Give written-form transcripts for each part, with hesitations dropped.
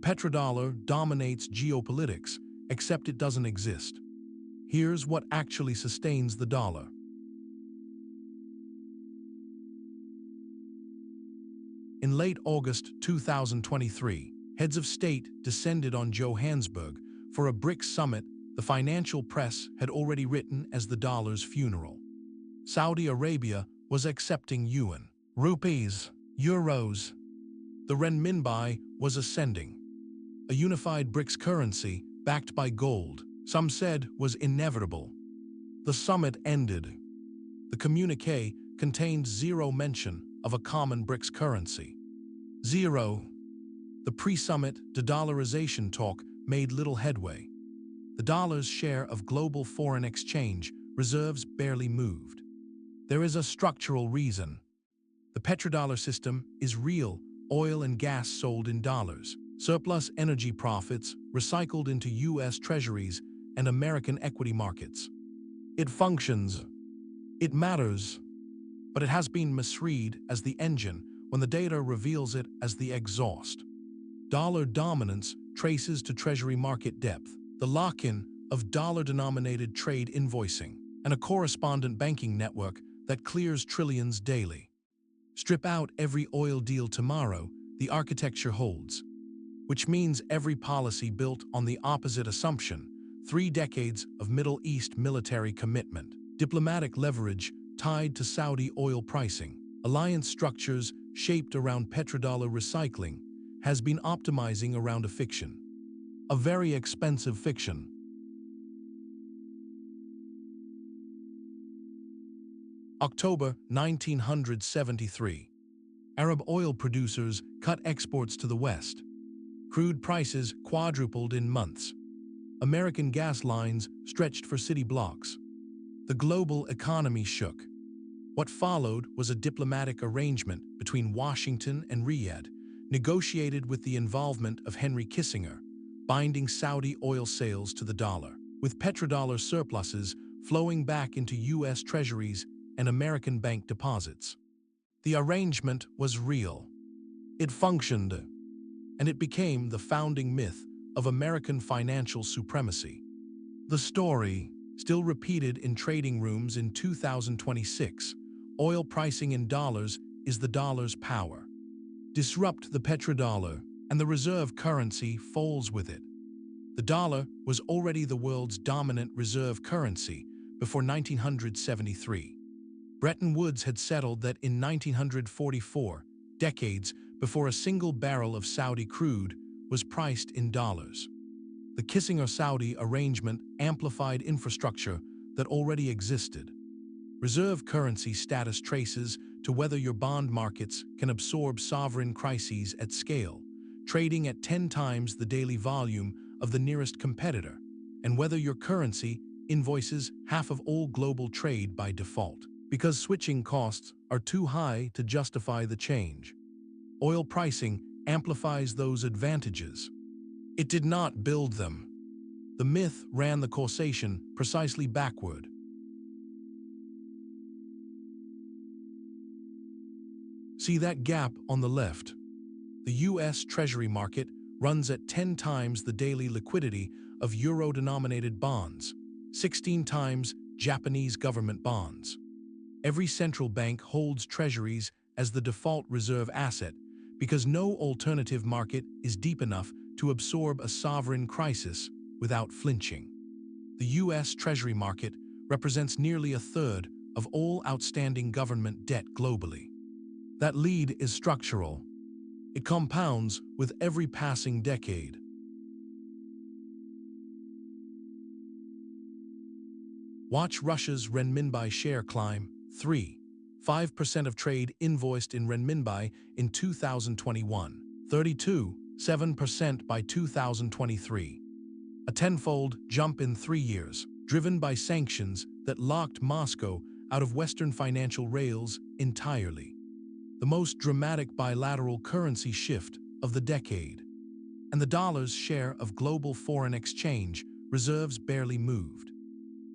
petrodollar dominates geopolitics, except it doesn't exist. Here's what actually sustains the dollar. In late August 2023, heads of state descended on Johannesburg for a BRICS summit the financial press had already written as the dollar's funeral. Saudi Arabia was accepting yuan, rupees, euros. The renminbi was ascending. A unified BRICS currency, backed by gold, some said was inevitable. The summit ended. The communiqué contained zero mention of a common BRICS currency. Zero. The pre-summit de-dollarization talk made little headway. The dollar's share of global foreign exchange reserves barely moved. There is a structural reason. The petrodollar system is real, oil and gas sold in dollars, surplus energy profits recycled into U.S. treasuries and American equity markets. It functions. It matters. But it has been misread as the engine when the data reveals it as the exhaust. Dollar dominance traces to Treasury market depth, the lock-in of dollar-denominated trade invoicing, and a correspondent banking network that clears trillions daily. Strip out every oil deal tomorrow, the architecture holds. Which means every policy built on the opposite assumption, 3 decades of Middle East military commitment, diplomatic leverage tied to Saudi oil pricing, alliance structures shaped around petrodollar recycling, has been optimizing around a fiction. A very expensive fiction. October 1973. Arab oil producers cut exports to the West. Crude prices quadrupled in months. American gas lines stretched for city blocks. The global economy shook. What followed was a diplomatic arrangement between Washington and Riyadh, negotiated with the involvement of Henry Kissinger, binding Saudi oil sales to the dollar, with petrodollar surpluses flowing back into U.S. treasuries and American bank deposits. The arrangement was real. It functioned, and it became the founding myth of American financial supremacy. The story, still repeated in trading rooms in 2026, oil pricing in dollars is the dollar's power. Disrupt the petrodollar, and the reserve currency falls with it. The dollar was already the world's dominant reserve currency before 1973. Bretton Woods had settled that in 1944, decades before a single barrel of Saudi crude was priced in dollars. The Kissinger-Saudi arrangement amplified infrastructure that already existed. Reserve currency status traces to whether your bond markets can absorb sovereign crises at scale, trading at 10 times the daily volume of the nearest competitor, and whether your currency invoices half of all global trade by default, because switching costs are too high to justify the change. Oil pricing amplifies those advantages. It did not build them. The myth ran the causation precisely backward. See that gap on the left? The U.S. Treasury market runs at 10 times the daily liquidity of euro-denominated bonds, 16 times Japanese government bonds. Every central bank holds treasuries as the default reserve asset because no alternative market is deep enough to absorb a sovereign crisis without flinching. The U.S. Treasury market represents nearly a third of all outstanding government debt globally. That lead is structural. It compounds with every passing decade. Watch Russia's renminbi share climb. 5% of trade invoiced in renminbi in 2021, 7% by 2023. A tenfold jump in 3 years, driven by sanctions that locked Moscow out of Western financial rails entirely. The most dramatic bilateral currency shift of the decade. And the dollar's share of global foreign exchange reserves barely moved.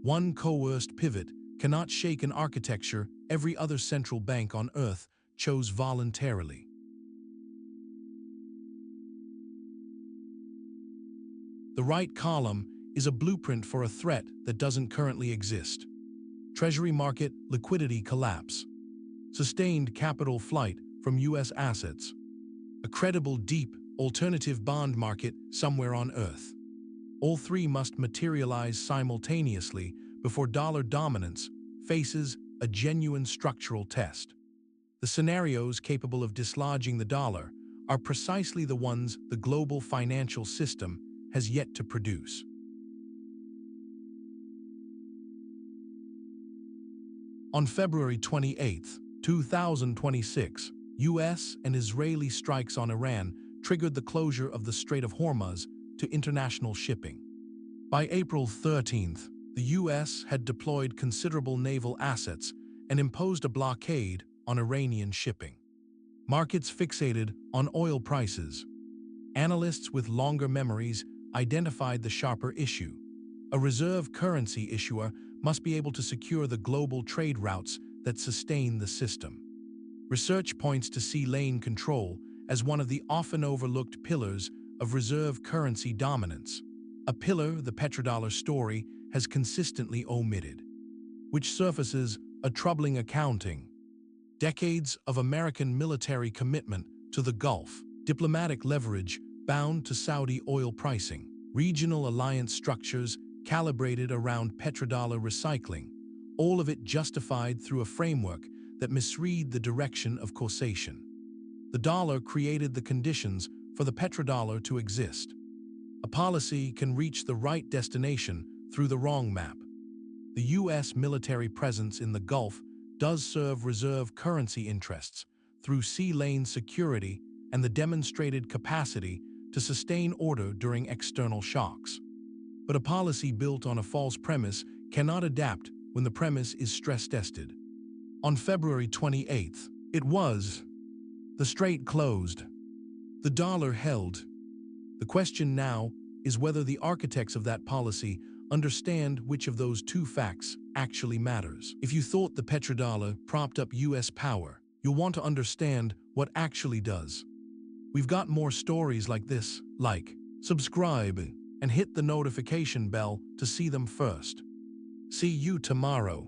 One coerced pivot cannot shake an architecture every other central bank on earth chose voluntarily. The right column is a blueprint for a threat that doesn't currently exist. Treasury market liquidity collapse. Sustained capital flight from U.S. assets. A credible, deep, alternative bond market somewhere on Earth. All three must materialize simultaneously before dollar dominance faces a genuine structural test. The scenarios capable of dislodging the dollar are precisely the ones the global financial system has yet to produce. On February 28, 2026, U.S. and Israeli strikes on Iran triggered the closure of the Strait of Hormuz to international shipping. By April 13th, the U.S. had deployed considerable naval assets and imposed a blockade on Iranian shipping. Markets fixated on oil prices. Analysts with longer memories identified the sharper issue. A reserve currency issuer must be able to secure the global trade routes that sustain the system. Research points to sea lane control as one of the often overlooked pillars of reserve currency dominance, a pillar the petrodollar story has consistently omitted, which surfaces a troubling accounting. Decades of American military commitment to the Gulf, diplomatic leverage bound to Saudi oil pricing, regional alliance structures calibrated around petrodollar recycling, all of it justified through a framework that misread the direction of causation. The dollar created the conditions for the petrodollar to exist. A policy can reach the right destination through the wrong map. The U.S. military presence in the Gulf does serve reserve currency interests through sea lane security and the demonstrated capacity to sustain order during external shocks. But a policy built on a false premise cannot adapt when the premise is stress-tested. On February 28th, the strait closed. The dollar held. The question now is whether the architects of that policy understand which of those two facts actually matters. If you thought the petrodollar propped up U.S. power, you'll want to understand what actually does. We've got more stories like this. Like, subscribe, and hit the notification bell to see them first. See you tomorrow.